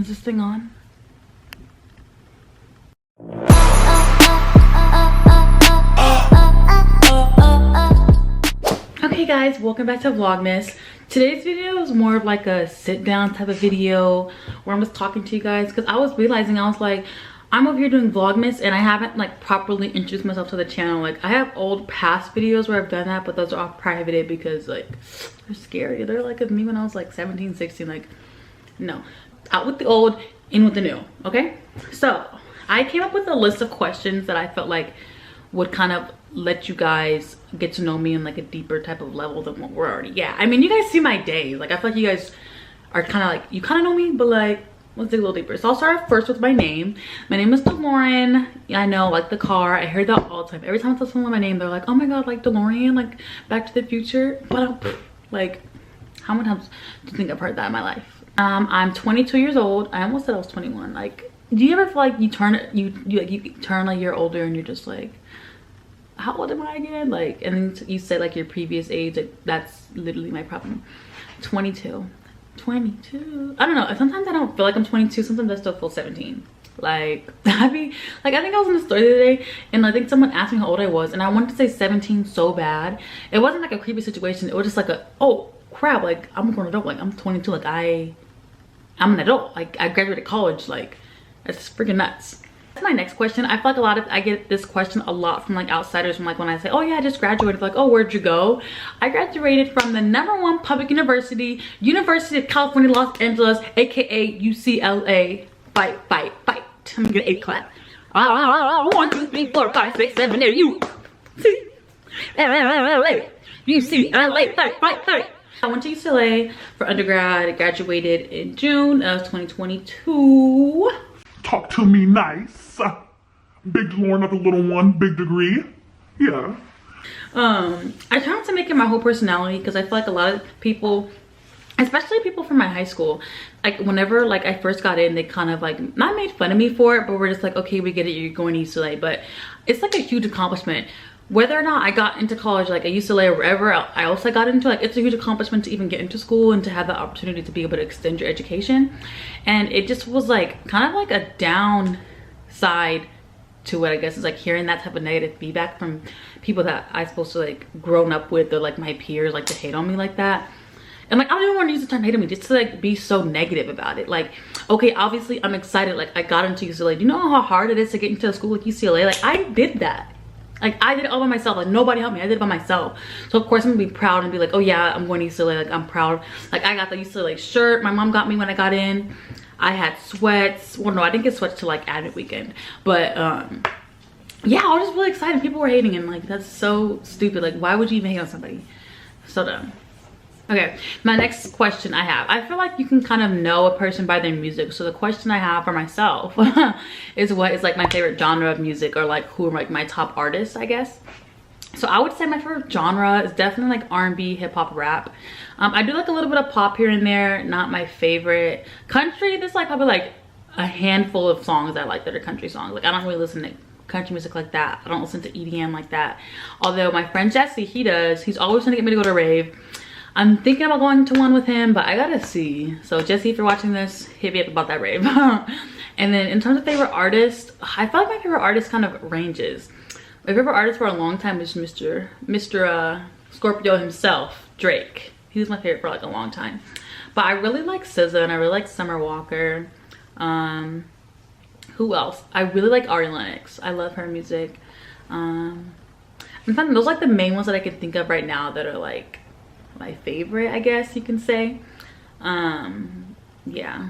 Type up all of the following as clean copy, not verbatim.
Is this thing on? Okay guys, welcome back to Vlogmas. Today's video is more of like a sit down type of video where I'm just talking to you guys, because I was realizing, I was like, I'm over here doing Vlogmas and I haven't like properly introduced myself to the channel. Like I have old past videos where I've done that, but those are all privated because like they're scary. They're like of me when I was like 17, 16, like no. Out with the old, in with the new, okay? So I came up with a list of questions that I felt like would kind of let you guys get to know me in like a deeper type of level than what we're already. Yeah, I mean, you guys see my days. Like I feel like you guys are kind of like, you kind of know me, but like let's dig a little deeper. So I'll start first with my name. My name is DeLorean. Yeah, I know, like the car. I hear that all the time. Every time I tell someone my name, they're like, oh my god, like DeLorean, like Back to the Future. But like, how many times do you think I've heard that in my life? I'm 22 years old. I almost said I was 21. Like, do you ever feel like you turn a year older and you're just like, how old am I again? Like, and then you say like your previous age. Like, that's literally my problem. 22. I don't know. Sometimes I don't feel like I'm 22. Sometimes I still feel 17. Like, I think I was in the store the other day and I think someone asked me how old I was and I wanted to say 17 so bad. It wasn't like a creepy situation. It was just like a, oh crap, like I'm a grown adult. Like I'm 22. Like I'm an adult. Like I graduated college. Like that's freaking nuts. That's my next question. I feel like I get this question a lot from like outsiders, from like when I say, oh yeah, I just graduated, like, oh, where'd you go? I graduated from the #1 public university, University of California, Los Angeles, aka UCLA. Fight. I'm gonna get 8 clap. 1, 2, 3, 4, 5, 6, 7, 8, you see. UCLA, fight. I went to UCLA for undergrad. I graduated in June of 2022. Talk to me nice. Big DeLorean, not the little one, big degree. Yeah. I try not to make it my whole personality because I feel like a lot of people, especially people from my high school, like whenever like I first got in, they kind of like not made fun of me for it, but we're just like, okay, we get it, you're going to UCLA. But it's like a huge accomplishment. Whether or not I got into college like at UCLA or wherever I also got into, like it's a huge accomplishment to even get into school and to have the opportunity to be able to extend your education. And it just was like kind of like a downside to it, I guess, is like hearing that type of negative feedback from people that I supposed to like grown up with, or like my peers, like to hate on me like that. And like I don't even want to use the term hate on me, just to like be so negative about it. Like, okay, obviously I'm excited, like I got into UCLA. Do you know how hard it is to get into a school like UCLA? Like I did that. Like I did it all by myself. Like nobody helped me. I did it by myself. So of course I'm gonna be proud and be like, oh yeah, I'm going to UCLA. Like I'm proud. Like I got the UCLA shirt my mom got me when I got in. I had sweats. Well, no, I didn't get sweats till like admit weekend. But yeah, I was just really excited. People were hating and like that's so stupid. Like why would you even hate on somebody? So dumb. Okay, my next question I feel like you can kind of know a person by their music. So the question I have for myself is what is like my favorite genre of music, or like who are like my top artists, I guess. So I would say my favorite genre is definitely like R&B, hip hop, rap. I do like a little bit of pop here and there, not my favorite. Country, there's like probably like a handful of songs I like that are country songs. Like I don't really listen to country music like that. I don't listen to EDM like that. Although my friend Jesse, he does. He's always trying to get me to go to a rave. I'm thinking about going to one with him, but I gotta see. So Jesse, if you're watching this, hit me up about that rave. And then in terms of favorite artist, I feel like my favorite artist kind of ranges. My favorite artist for a long time is Mr. Scorpio himself, Drake. He was my favorite for like a long time. But I really like SZA and I really like Summer Walker. Who else? I really like Ari Lennox. I love her music. I'm finding those like the main ones that I can think of right now that are like my favorite, I guess you can say. Yeah.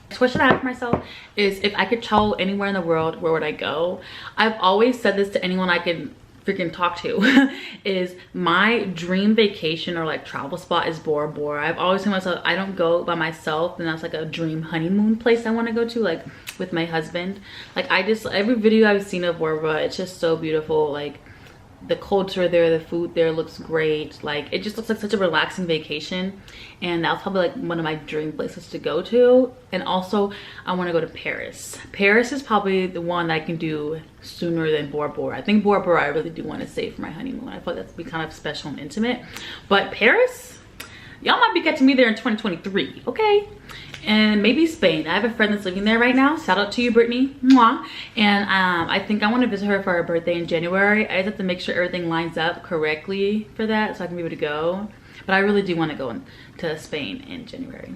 Next question I have for myself is, if I could travel anywhere in the world, where would I go? I've always said this to anyone I can freaking talk to is my dream vacation or like travel spot is Bora Bora. I've always told myself I don't go by myself, and that's like a dream honeymoon place I want to go to, like with my husband. Like every video I've seen of Bora Bora, it's just so beautiful. Like the culture there, the food there looks great. Like it just looks like such a relaxing vacation, and that's probably like one of my dream places to go to. And also I want to go to Paris. Paris is probably the one that I can do sooner than Bora Bora. I think Bora Bora I really do want to save for my honeymoon. I thought that'd be kind of special and intimate, but Paris, y'all might be catching me there in 2023, okay? And maybe Spain. I have a friend that's living there right now. Shout out to you, Brittany. Mwah. And I think I want to visit her for her birthday in January. I just have to make sure everything lines up correctly for that so I can be able to go. But I really do want to go to Spain in January.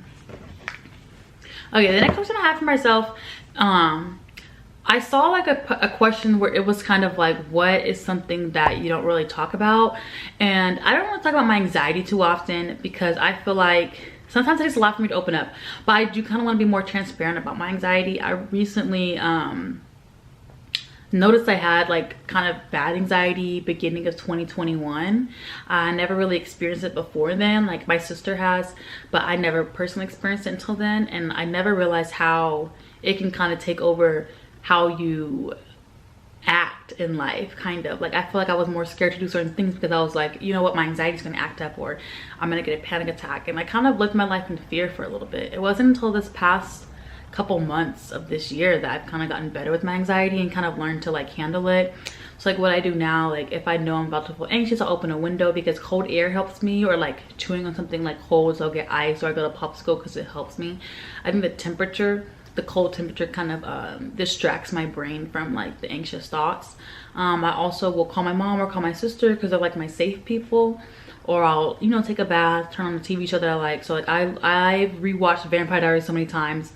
Okay, the next question I have for myself, I saw like a question where it was kind of like, what is something that you don't really talk about? And I don't want to talk about my anxiety too often because I feel like sometimes it takes a lot for me to open up, but I do kind of want to be more transparent about my anxiety. I recently noticed I had like kind of bad anxiety beginning of 2021. I never really experienced it before then, like my sister has, but I never personally experienced it until then. And I never realized how it can kind of take over how you act in life, kind of. Like I feel like I was more scared to do certain things because I was like, you know what, my anxiety is going to act up or I'm going to get a panic attack. And I kind of lived my life in fear for a little bit. It wasn't until this past couple months of this year that I've kind of gotten better with my anxiety and kind of learned to like handle it. So like what I do now, like if I know I'm about to feel anxious, I'll open a window because cold air helps me, or like chewing on something like cold, so I'll get ice, or I go to popsicle because it helps me. I think the cold temperature kind of distracts my brain from like the anxious thoughts. I also will call my mom or call my sister because they're like my safe people, or I'll, you know, take a bath, turn on the TV show that I like. So like I've rewatched Vampire Diaries so many times.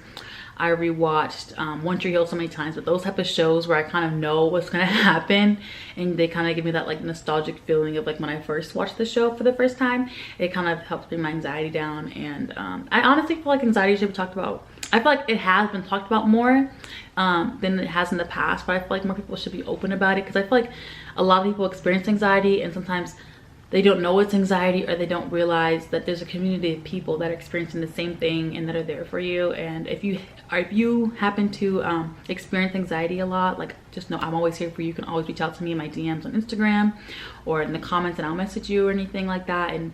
I rewatched One Tree Hill so many times, but those type of shows where I kind of know what's gonna happen and they kind of give me that like nostalgic feeling of like when I first watched the show for the first time, it kind of helps bring my anxiety down. And I honestly feel like anxiety should be talked about. I feel like it has been talked about more than it has in the past, but I feel like more people should be open about it because I feel like a lot of people experience anxiety and sometimes they don't know it's anxiety, or they don't realize that there's a community of people that are experiencing the same thing and that are there for you. And if you happen to experience anxiety a lot, like just know I'm always here for you. You can always reach out to me in my DMs on Instagram or in the comments and I'll message you or anything like that, and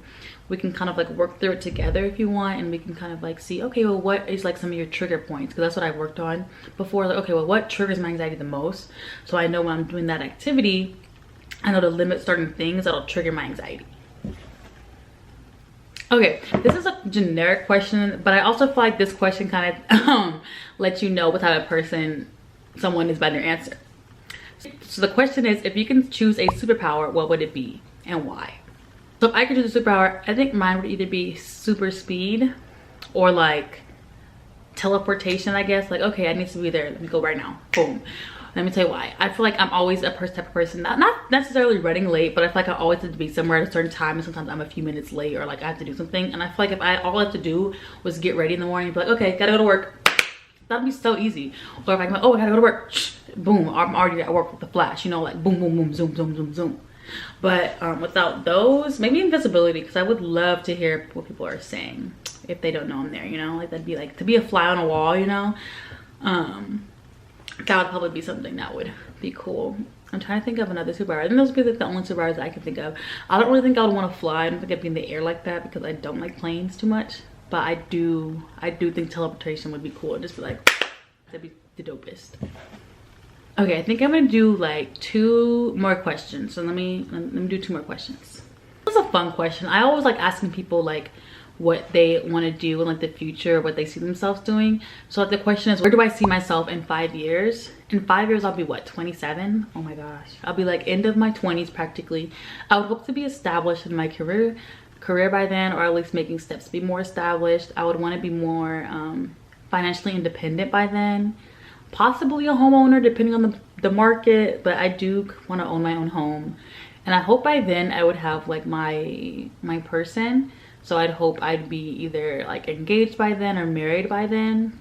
we can kind of like work through it together if you want, and we can kind of like see, okay, well, what is like some of your trigger points, because that's what I've worked on before. Like, okay, well, what triggers my anxiety the most, so I know when I'm doing that activity I know to limit certain things that'll trigger my anxiety. Okay, this is a generic question, but I also feel like this question kind of lets you know what type of someone is by their answer. So the question is, if you can choose a superpower, what would it be and why? So if I could choose a superpower, I think mine would either be super speed or like teleportation, I guess. Like, okay, I need to be there, let me go right now, boom. Let me tell you why. I feel like I'm always a type of person, not necessarily running late, but I feel like I always have to be somewhere at a certain time, and sometimes I'm a few minutes late or like I have to do something. And I feel like if all I have to do was get ready in the morning and be like, okay, gotta go to work, that'd be so easy. Or if I'm like, oh, I gotta go to work, boom, I'm already at work with the flash, you know, like boom, boom, boom, zoom, zoom, zoom, zoom. But without those, maybe invisibility, because I would love to hear what people are saying if they don't know I'm there, you know, like that'd be like to be a fly on a wall, you know. That would probably be something that would be cool. I'm trying to think of another superpower. I think those would be like the only superpowers I can think of. I don't really think I would want to fly. I don't think I'd be in the air like that because I don't like planes too much. But I do think teleportation would be cool. Just be like, that'd be the dopest. Okay, I think I'm gonna do like 2 more questions. So let me do 2 more questions. This is a fun question. I always like asking people like what they want to do in like the future, what they see themselves doing. So like the question is, where do I see myself in 5 years? In 5 years I'll be what, 27? Oh my gosh, I'll be like end of my 20s practically. I would hope to be established in my career by then, or at least making steps to be more established. I would want to be more financially independent by then, possibly a homeowner depending on the market, but I do want to own my own home. And I hope by then I would have like my person. So I'd hope I'd be either like engaged by then or married by then,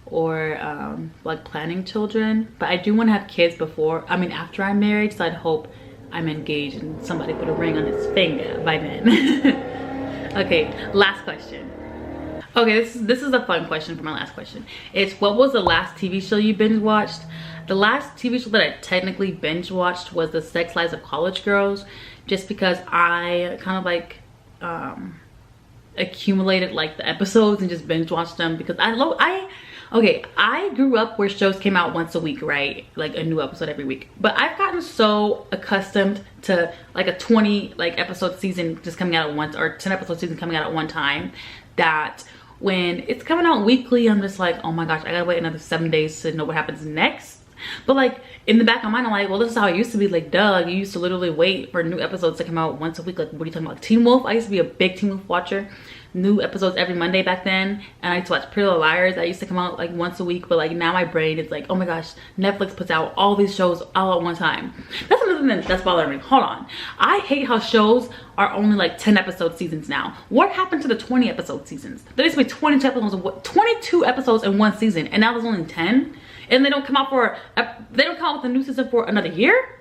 or like planning children. But I do want to have kids after I'm married. So I'd hope I'm engaged and somebody put a ring on his finger by then. Okay, last question. Okay, this is a fun question for my last question. It's, what was the last TV show you binge watched? The last TV show that I technically binge watched was The Sex Lives of College Girls, just because I kind of like accumulated like the episodes and just binge watched them, because I grew up where shows came out once a week, right? Like a new episode every week. But I've gotten so accustomed to like a 20 like episode season just coming out at once, or 10 episode season coming out at one time, that when it's coming out weekly, I'm just like, oh my gosh, I gotta wait another 7 days to know what happens next. But like in the back of my mind, I'm like, well, this is how it used to be. Like, duh, you used to literally wait for new episodes to come out once a week. Like, what are you talking about? Teen Wolf? I used to be a big Teen Wolf watcher. New episodes every Monday back then. And I used to watch Pretty Little Liars. I used to come out like once a week. But like now my brain is like, oh my gosh, Netflix puts out all these shows all at one time. That's another thing that's bothering me. Hold on. I hate how shows are only like 10 episode seasons now. What happened to the 20 episode seasons? There used to be 22 episodes in one season, and now there's only 10. And they don't come out with a new season for another year.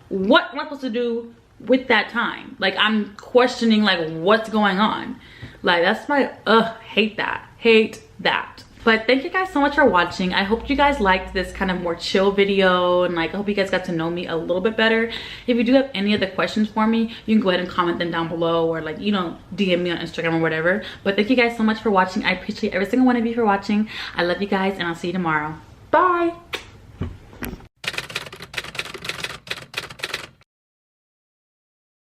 What am I supposed to do with that time? Like, I'm questioning like what's going on. Like, that's my hate that. But thank you guys so much for watching. I hope you guys liked this kind of more chill video, and like I hope you guys got to know me a little bit better. If you do have any other questions for me, you can go ahead and comment them down below, or like, you know, DM me on Instagram or whatever. But thank you guys so much for watching. I appreciate every single one of you for watching. I love you guys, and I'll see you tomorrow. Bye.